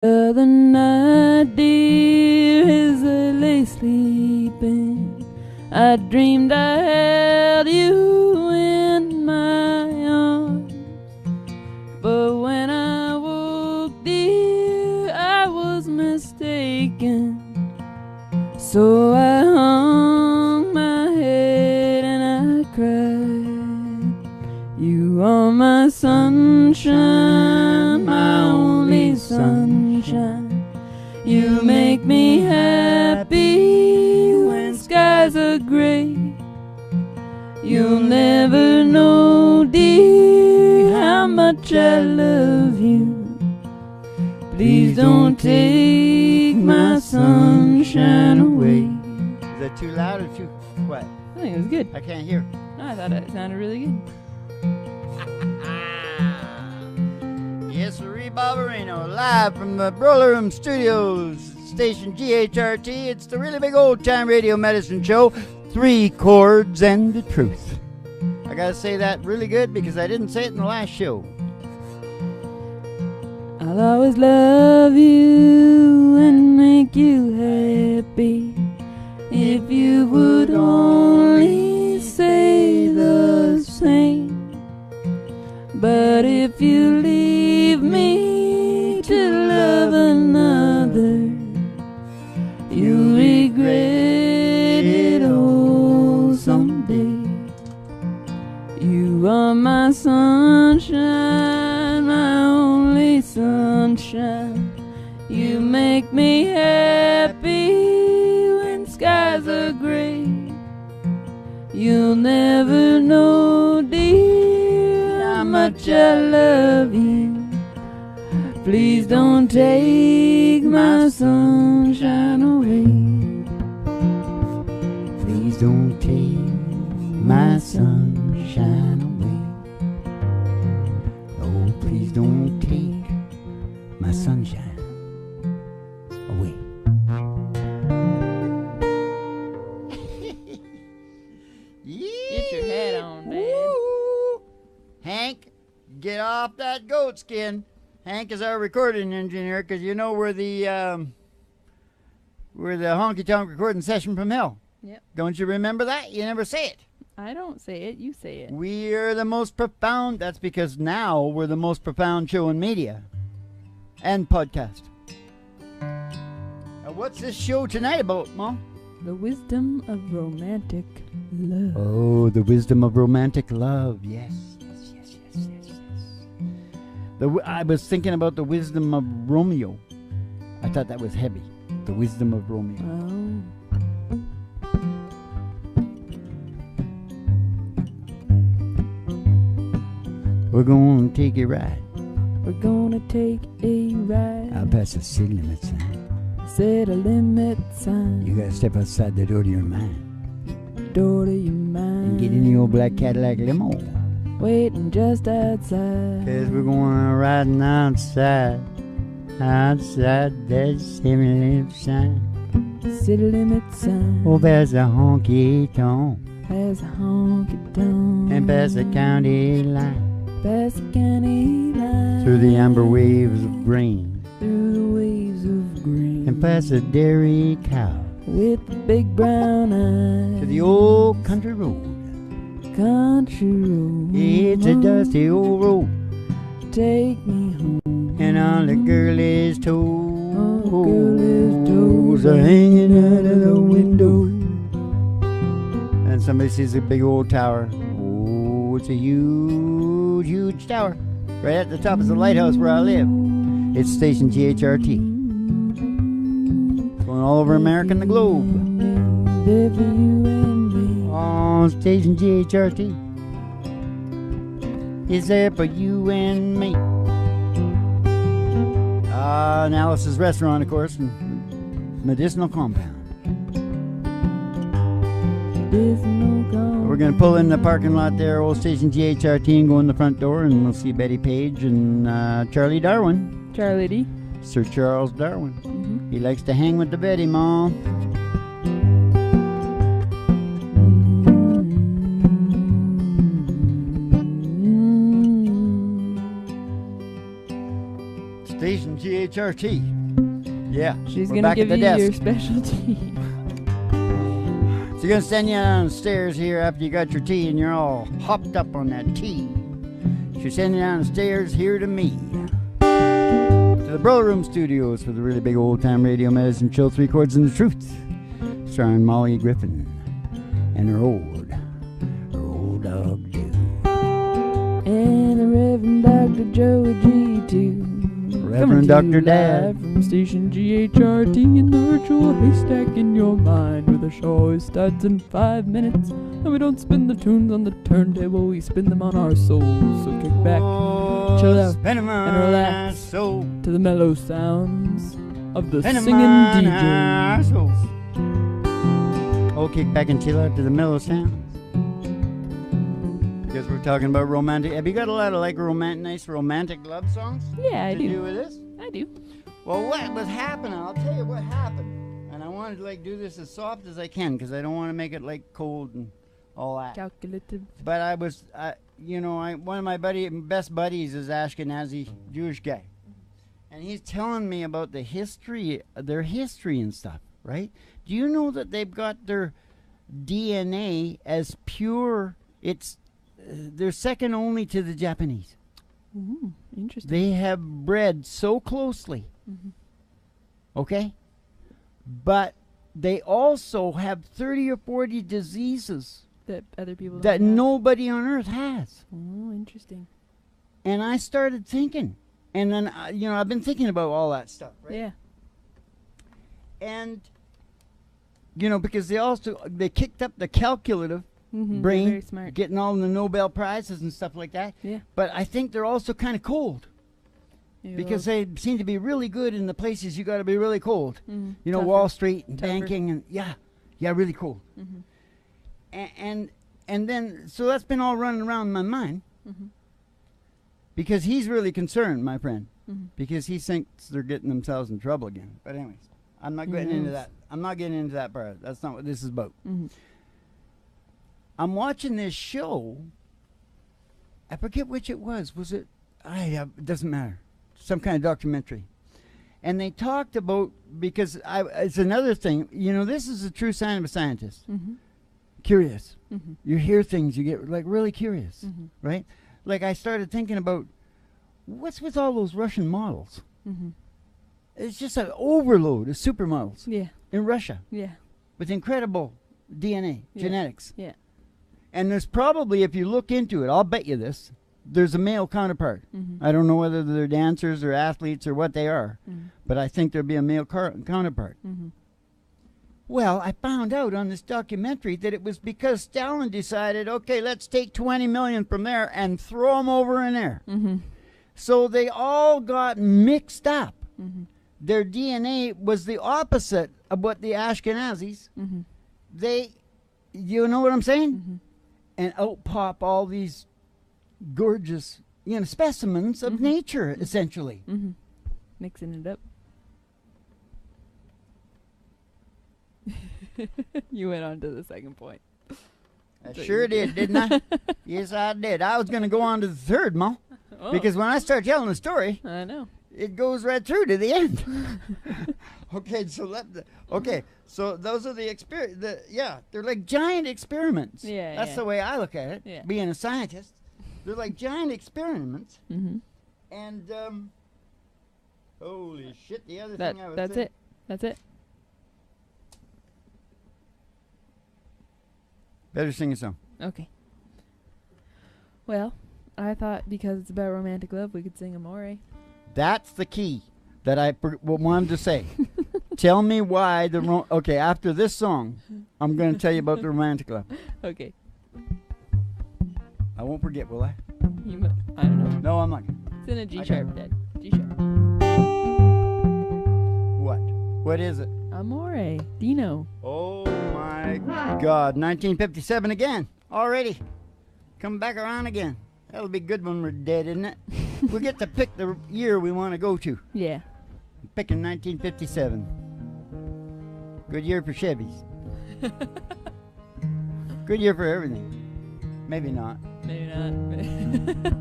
The other night, dear, as I lay sleeping, I dreamed I held you in my arms. But when I woke, dear, I was mistaken. So I hung my head and I cried. You are my sunshine, my only sunshine. You make me happy when skies are gray. You'll never know, dear, how much I love you. Please don't take my sunshine away. Is that too loud or too quiet? I think it was good. I can't hear. I thought it sounded really good. Yes, Marie Barbarino, live from the Broiler Room Studios, station GHRT. It's the really big old time radio medicine show, 3 chords and the truth. I gotta say that really good because I didn't say it in the last show. I'll always love you and make you happy if you would only say the same. But if you leave me to love another, you'll regret it all someday. You are my sunshine, my only sunshine. You make me happy when skies are gray. You'll never know, dear, how much I love you. Please don't take my sunshine away. Please don't take my sunshine away. Oh, please don't take my sunshine away. Get your head on, Dad. Woo. Hank, get off that goat skin. Hank is our recording engineer, because you know we're the honky tonk recording session from hell. Yep. Don't you remember that? You never say it. I don't say it, you say it. We're the most profound. That's because now we're the most profound show in media and podcast. Now, what's this show tonight about, Mom? The wisdom of romantic love. Oh, the wisdom of romantic love. Yes. I was thinking about the wisdom of Romeo. I thought that was heavy. The wisdom of Romeo. Oh. We're gonna take a ride. We're gonna take a ride. I'll pass the city limit sign. Set a limit sign. You gotta step outside the door to your mind Door to your mind. and get in the old black Cadillac limo. Waiting just outside. 'Cause we're going riding outside that city limit sign. City limit sign. Oh, past the honky tonk Past the honky tonk. and past the county line. Past the county line. Through the amber waves of grain Through the waves of green. and past the dairy cow With the big brown eyes. to the old country road. Country road. It's a dusty old road Take me home. and all the girlies' toes girlies' toes are hanging out of the window. And somebody sees a big old tower. Oh, it's a huge, huge tower. Right at the top is the lighthouse where I live. It's station GHRT. Going all over America and the globe. There for you and me. Oh, station GHRT is there for you and me. And Alice's Restaurant, of course, and Medicinal Compound. We're going to pull in the parking lot there, old station GHRT, and go in the front door, and we'll see Betty Page and Charlie Darwin. Charlie D. Sir Charles Darwin. Mm-hmm. He likes to hang with the Betty, Mom. Station GHRT. GHRT. Yeah. She's we're gonna back at give the you desk. your specialty. She's gonna send you downstairs here after you got your tea and you're all hopped up on that tea. She's sending you downstairs here to me. To the Brother Room Studios for the really big old time radio medicine show, 3 Chords and the Truth. Starring Molly Griffin and her old dog Joe. And the Reverend Dr. Joey G too. Reverend Dr. Dad. From station GHRT in the virtual haystack in your mind, where the show starts in 5 minutes, and we don't spin the tunes on the turntable, we spin them on our souls. So kick back, chill out, and relax to the mellow sounds of the singing DJ. Oh, kick back and chill out to the mellow sounds. Because we're talking about romantic. Have you got a lot of nice romantic love songs? Yeah, I do. To do with this? I do. Well, what was happening? I'll tell you what happened. And I wanted to do this as soft as I can because I don't want to make it cold and all that. Calculative. But one of my best buddies is Ashkenazi Jewish guy, and he's telling me about their history and stuff. Right? Do you know that they've got their DNA as pure? They're second only to the Japanese. Interesting. They have bred so closely. Mm-hmm. Okay? But they also have 30 or 40 diseases that other people don't that have. nobody on earth has. Oh, interesting. And I started thinking. And then, I've been thinking about all that stuff, right? Yeah. And, because they kicked up the calculative Mm-hmm. brain, They're very smart. getting all the Nobel Prizes and stuff like that. Yeah. But I think they're also kind of cold. Yeah, Because they seem to be really good in the places you got to be really cold. Mm-hmm. Wall Street and Tougher. banking and really cold. Mm-hmm. And then so that's been all running around my mind Mm-hmm. because he's really concerned, my friend, Mm-hmm. because he thinks they're getting themselves in trouble again. But anyways, I'm not getting into that. I'm not getting into that part. That's not what this is about. Mm-hmm. I'm watching this show. I forget which it was. Was it? It doesn't matter. Some kind of documentary. And they talked about, because it's another thing. This is a true sign of a scientist. Mm-hmm. Curious. Mm-hmm. You hear things, you get really curious, Mm-hmm. right? I started thinking about what's with all those Russian models. Mm-hmm. It's just an overload of supermodels Yeah. in Russia Yeah. with incredible DNA, Yeah. genetics. Yeah. And there's probably, if you look into it, I'll bet you this, there's a male counterpart. Mm-hmm. I don't know whether they're dancers or athletes or what they are, Mm-hmm. but I think there'll be a male counterpart. Mm-hmm. Well, I found out on this documentary that it was because Stalin decided, okay, let's take 20 million from there and throw them over in there. Mm-hmm. So they all got mixed up. Mm-hmm. Their DNA was the opposite of what the Ashkenazis, Mm-hmm. you know what I'm saying? Mm-hmm. And out pop all these gorgeous, specimens of Mhm. nature, essentially. Mm-hmm. Mixing it up. You went on to the second point. I So sure you did, didn't I? Yes, I did. I was going to go on to the third, Ma, Oh, because when I start telling the story, I know. it goes right through to the end. Okay, so those are the experience. They're like giant experiments. Yeah, that's yeah. the way I look at it. Yeah. Being a scientist, they're like giant experiments. Mm-hmm. And holy shit! The other That's thing I was it. saying- That's it. Better sing a song. Okay. Well, I thought because it's about romantic love, we could sing Amore. That's the key that I wanted to say. Tell me why okay, after this song, I'm going to tell you about the romantic love. Okay. I won't forget, will I? I don't know. No, I'm not. It's in a G I sharp, Dad. G sharp. What? What is it? Amore. Dino. Oh my God! 1957 again. Already. Come back around again. That'll be good when we're dead, isn't it? We get to pick the year we want to go to. Yeah. I'm picking 1957. Good year for Chevys. Good year for everything. Maybe not. Maybe not.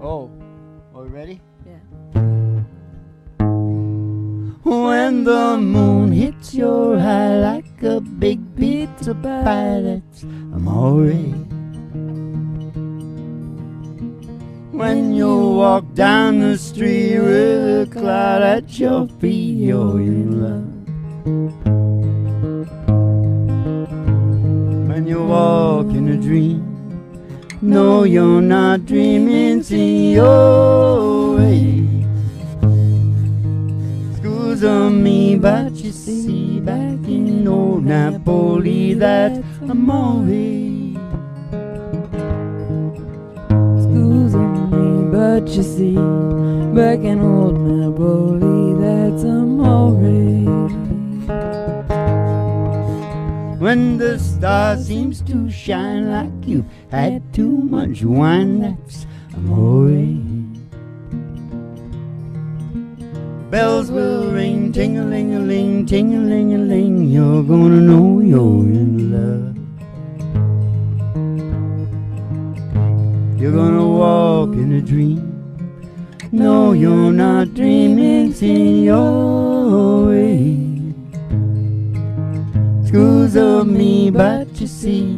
Oh. Are we ready? Yeah. When the moon hits your eye like a big pizza pie, that's amore. When you walk down the street with a cloud at your feet, you're in love. When you walk in a dream, no, you're not dreaming, signore. Scusa me, but you see, back in old Napoli, that's amore. Scusa me, but you see, back in old Napoli, that's amore. When the star seems to shine like you had too much wine, that's amore. Bells will ring, ting-a-ling-a-ling, ting-a-ling-a-ling, you're gonna know you're in love. You're gonna walk in a dream, no, you're not dreaming, signore. Scusa me, but you see,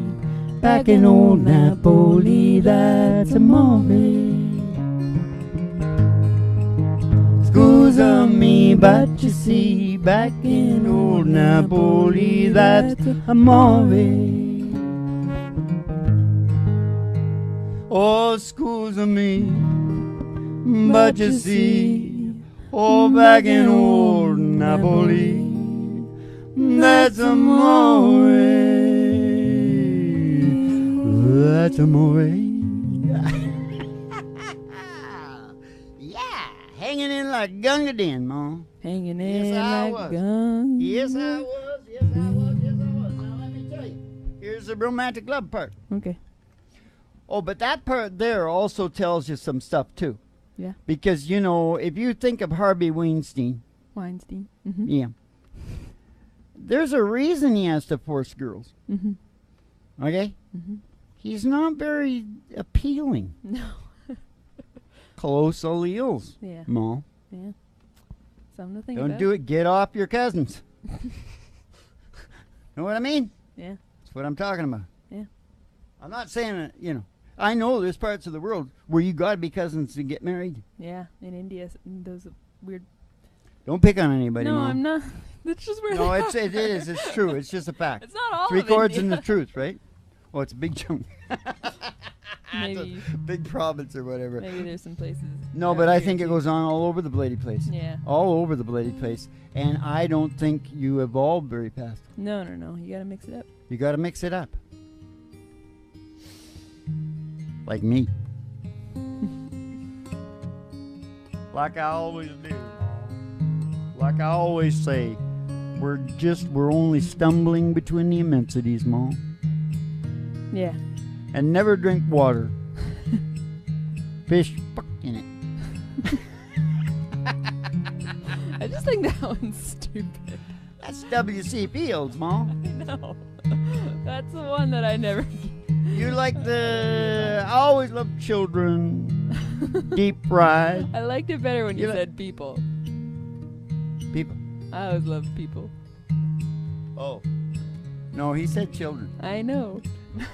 back in old Napoli, that's amore. Scusa me, but you see, back in old Napoli, that's amore. Oh, scusa me, but you see, oh, back in old Napoli, that's amore. That's amore. Yeah, hanging in like Gunga Din, Ma. Hanging in Yes, I like was. guns. Yes, I was. Yes, I was. Yes, I was. Now let me tell you. Here's the romantic love part. Okay. Oh, but that part there also tells you some stuff too. Yeah. Because, you know, if you think of Harvey Weinstein, Weinstein. Mm-hmm. yeah, there's a reason he has to force girls. Mm-hmm. Okay? Mm-hmm. He's not very appealing. No. Close alleles, Yeah. Ma. Yeah. Something to think Don't about. do it. Get off your cousins. Know what I mean? Yeah. That's what I'm talking about. Yeah. I'm not saying that, you know. I know there's parts of the world where you got to be cousins to get married. Yeah. In India, those weird. Don't pick on anybody, No, Mom. I'm not. That's just where. No, they it is. It's true. It's just a fact. It's not all. Three of chords India. and the truth, right? Oh, it's a big chunk. Maybe. It's a big province or whatever. Maybe there's some places. No, out but I here think it too. goes on all over the bloody place. Yeah. All over the bloody place. And I don't think you evolved very fast. No. You gotta mix it up. You got to mix it up. Like me. Like I always do. Like I always say, we're only stumbling between the immensities, Mom. Yeah. And never drink water. Fish fuck in it. I just think that one's stupid. That's W.C. Fields, Mom. I know. That's the one that I never. You like I always love children. Deep fried. I liked it better when You you li- said people. People. I always loved people. Oh. No, he said children. I know.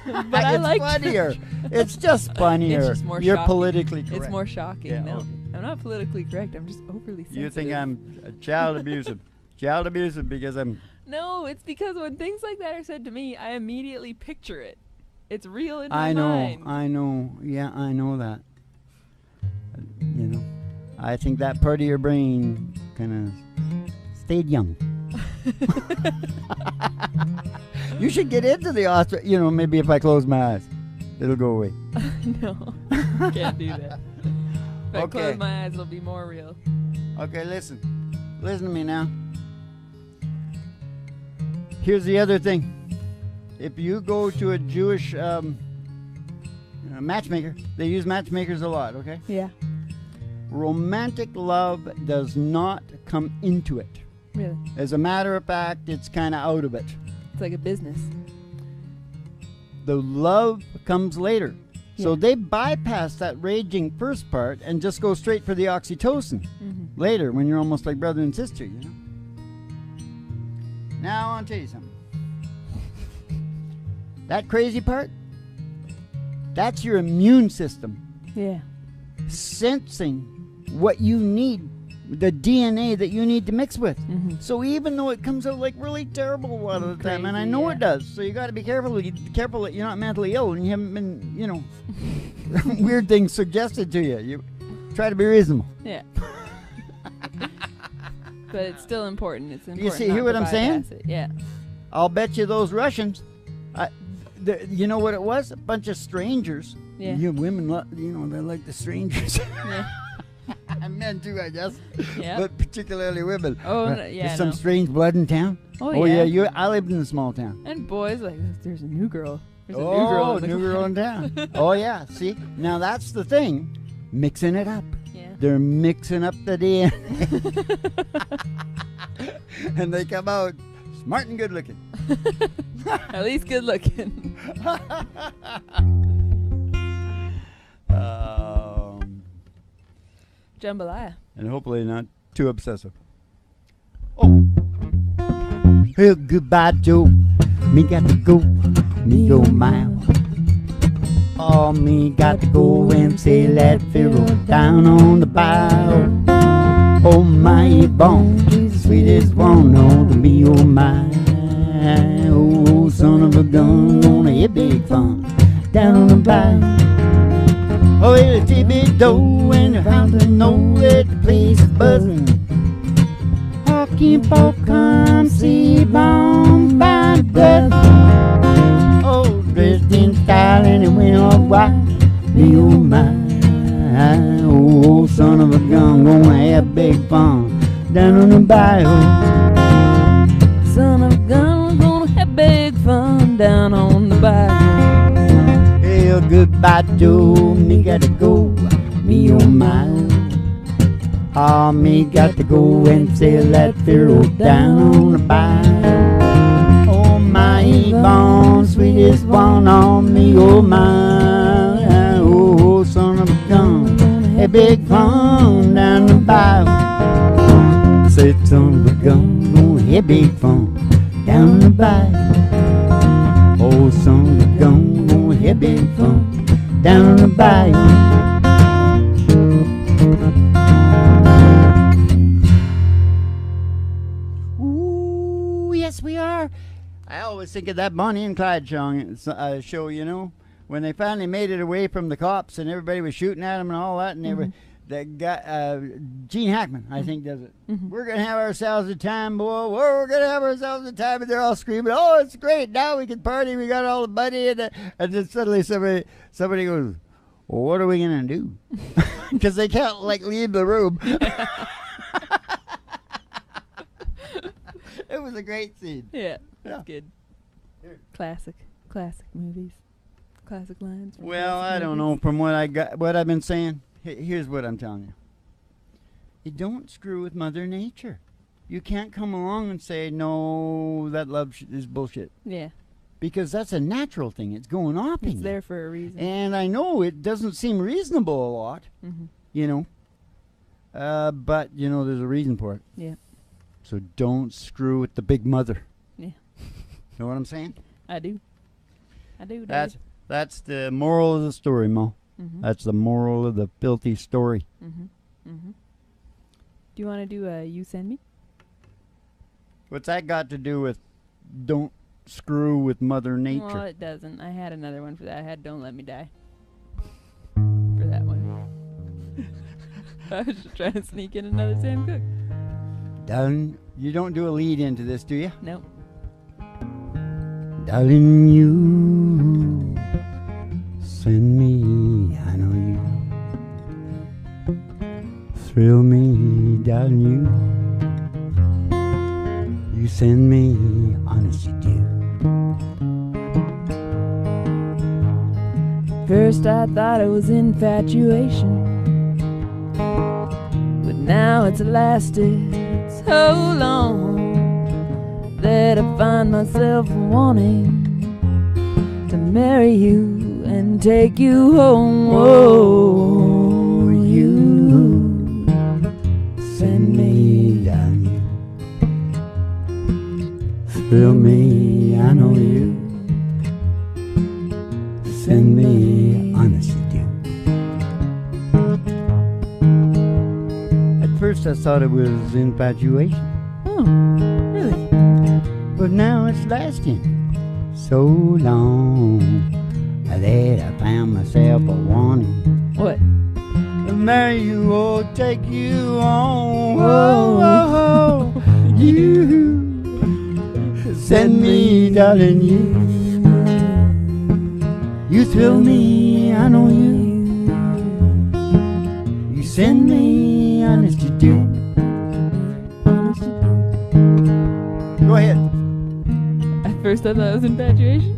But I it's like funnier. It's just funnier. It's just more You're shocking. politically correct. It's more shocking. Yeah, No, okay. I'm not politically correct. I'm just overly sensitive. You think I'm a child abusive. Child abusive because I'm... No, it's because when things like that are said to me, I immediately picture it. It's real in my I know. mind. I know. Yeah, I know that. You know, I think that part of your brain kind of stayed young. You should get into the Australia. You know, maybe if I close my eyes, it'll go away. No, can't do that. If I Okay. close my eyes, it'll be more real. Okay, listen. Listen to me now. Here's the other thing. If you go to a Jewish matchmaker, they use matchmakers a lot, okay? Yeah, Romantic love does not come into it. really. As a matter of fact, it's kind of out of it. It's like a business. The love comes later. So Yeah. they bypass that raging first part and just go straight for the oxytocin Mm-hmm. later when you're almost like brother and sister, you know? Now, I want to tell you something. That crazy part, that's your immune system Yeah. sensing what you need, the DNA that you need to mix with. Mm-hmm. So even though it comes out like really terrible a lot of the time, and I Crazy, know yeah. it does, so you got to be careful that you're not mentally ill and you haven't been, weird things suggested to you. You try to be reasonable. Yeah. But it's still important. It's important. see- not hear what to I'm saying? bypass it. Yeah. I'll bet you those Russians, you know what it was? A bunch of strangers. Yeah. You women, they like the strangers. Yeah. And men too, I guess. Yeah. But particularly women. Oh, no, There's yeah. some no. strange blood in town. Oh, yeah. I lived in a small town. And boys, like, there's a new girl. There's a new girl. in the new girl in town. Oh, yeah. See? Now, that's the thing. Mixing it up. Yeah. They're mixing up the DNA. And they come out smart and good looking. At least good looking. Jambalaya. And hopefully not too obsessive. Oh. Hey, goodbye, Joe. Me got to go. Me oh my. Oh, me got to go and sail that Pharaoh down on the bow. Oh, my bone, sweetest one on me, oh my. Oh, son of a gun, gonna hit big fun down on the bow. Oh, it'll take me dough and the fountain know that the place is buzzing. Hawking for come see bomb by the dozen. Oh, dressed in style and it went all white. Me oh my. Oh, son of a gun, gonna have big fun down on the bayou. Son of a gun, gonna have big fun down on the bayou. Hey, goodbye, Joe. Me got to go. Me oh my. Oh, me got to go and sail that Pharaoh down on the bayou. Oh, my bone, sweetest one on me. Oh, my. Oh, son of a gun. Hey, big fun down the bayou. Said, son of a gun, gonna have big fun down the bayou. Oh, son of a gun, gonna have big fun down the bayou. Ooh, yes, we are. I always think of that Bonnie and Clyde show, when they finally made it away from the cops and everybody was shooting at them and all that, and they were. That guy, Gene Hackman, I think, does it. We're going to have ourselves a time, boy. We're going to have ourselves a time. And they're all screaming, oh, it's great. Now we can party. We got all the money. And then suddenly somebody goes, well, what are we going to do? Because they can't, leave the room. It was a great scene. Yeah, that's good. Classic movies. Classic lines. Well, I don't know. From what I've been saying, here's what I'm telling you. You don't screw with Mother Nature. You can't come along and say, no, that love is bullshit. Yeah. Because that's a natural thing. It's going off in It's you. there for a reason. And I know it doesn't seem reasonable a lot, but, there's a reason for it. Yeah. So don't screw with the big mother. Yeah. Know what I'm saying? I do. That's the moral of the story, Mo. That's the moral of the filthy story. Do you want to do a You Send Me? What's that got to do with don't screw with Mother Nature? Well, it doesn't. I had another one for that. I had Don't Let Me Die. For that one. I was just trying to sneak in another Sam Cooke. Darling, you don't do a lead into this, do you? Nope. Darling, you send me, I know you thrill me, darling, you send me, honest you do. First I thought it was infatuation, but now it's lasted so long that I find myself wanting to marry you and take you home. Oh, you send me down, thrill me, I know you. Send me honesty due. At first I thought it was infatuation. Oh, really? But now it's lasting so long that I found myself a wanting What? to marry you or take you on. Whoa, you send me, darling, you thrill me, I know you. You send me honesty due. Go ahead. At first I thought it was infatuation.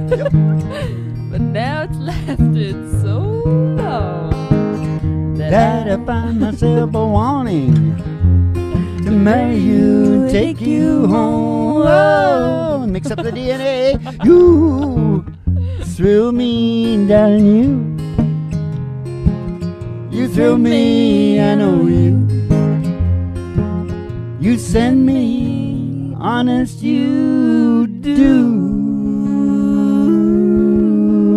Yep. But now it's lasted so long That I find myself a wanting to marry you, take you home. Oh, mix up the DNA. You thrill me, darling, you thrill me, I know you. You send me honest, you do.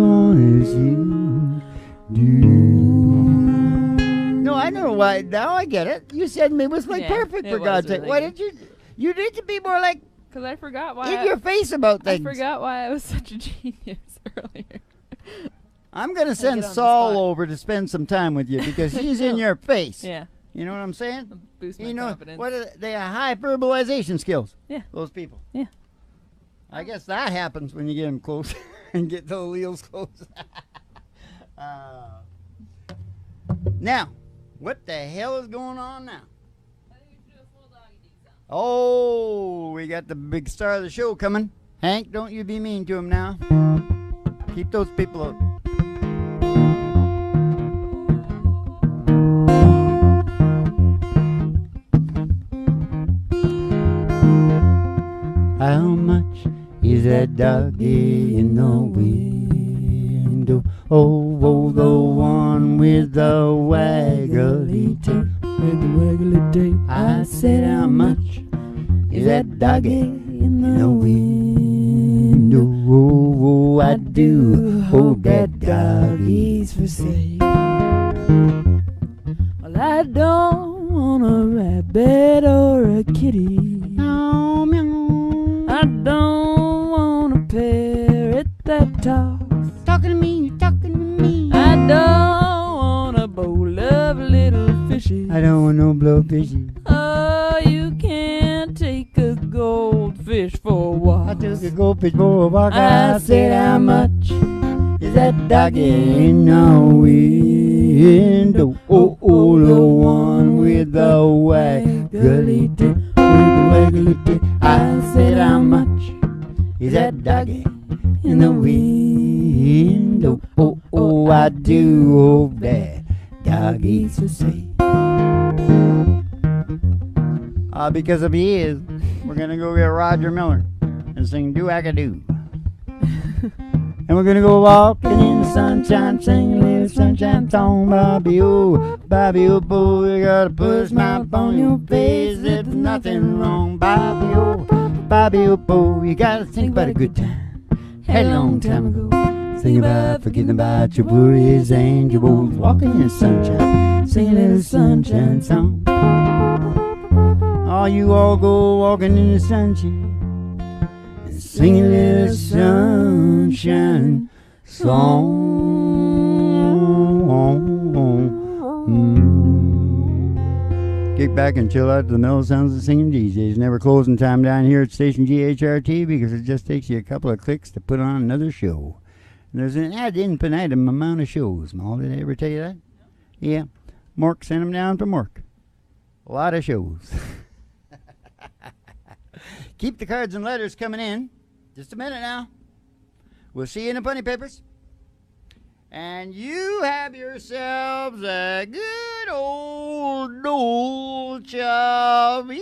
Honest, you do. No, I don't know why. Now I get it. You said me was like Yeah, perfect, it for was God's sake. really Why good. did you need to be more like because I forgot why. in your face about I things. forgot why I was such a genius earlier. I'm going to send get on the Saul spot. over to spend some time with you because he's in your face. Yeah, You know what I'm saying? boost my You know, confidence. what are they have high verbalization skills. Yeah. Those people. Yeah. I guess that happens when you get them close and get those wheels close. Now, what the hell is going on now? Oh, we got the big star of the show coming. Hank, don't you be mean to him now. Keep those people out. How much is that doggy in the window? Oh, the one with the waggly tail. With the wiggly tail. I said, how much is that doggy in the window? Oh, I do hope that doggy's for sale. Well, I don't want a rabbit or a kitty. Meow, meow. I don't want a parrot that talks. Talking to me, talking to me. I don't want a bowl of little fishes. I don't want no blowfishy. Oh, you can't take a goldfish for a walk. I took a goldfish for a walk. I said, how much is that doggy in the window? Oh, the one with the waggly tail. With the waggly tail. I said, how much is that doggy in the window? Oh, I do hope that doggy's for sale. Because if he is, we're gonna go get Roger Miller and sing Do-Acca-Do. And we're gonna go walking in the sunshine, sing a little sunshine song. Bobby, oh, bo, you gotta put a smile on your face. There's nothing wrong. Bobby, oh, bo, you gotta think about a good time. Had a long time ago. Sing about forgetting about your worries and your woes. Walking in the sunshine, sing a little sunshine song. Oh, you all go walking in the sunshine and sing a little sunshine song. Kick back and chill out to the mellow sounds of singing DJs. Never closing time down here at station GHRT because it just takes you a couple of clicks to put on another show. And there's an ad infinitum amount of shows. Maul, did I ever tell you that? Yeah. Mork sent them down from Mork. A lot of shows. Keep the cards and letters coming in. Just a minute now. We'll see you in the funny papers. And you have yourselves a good old Chavito.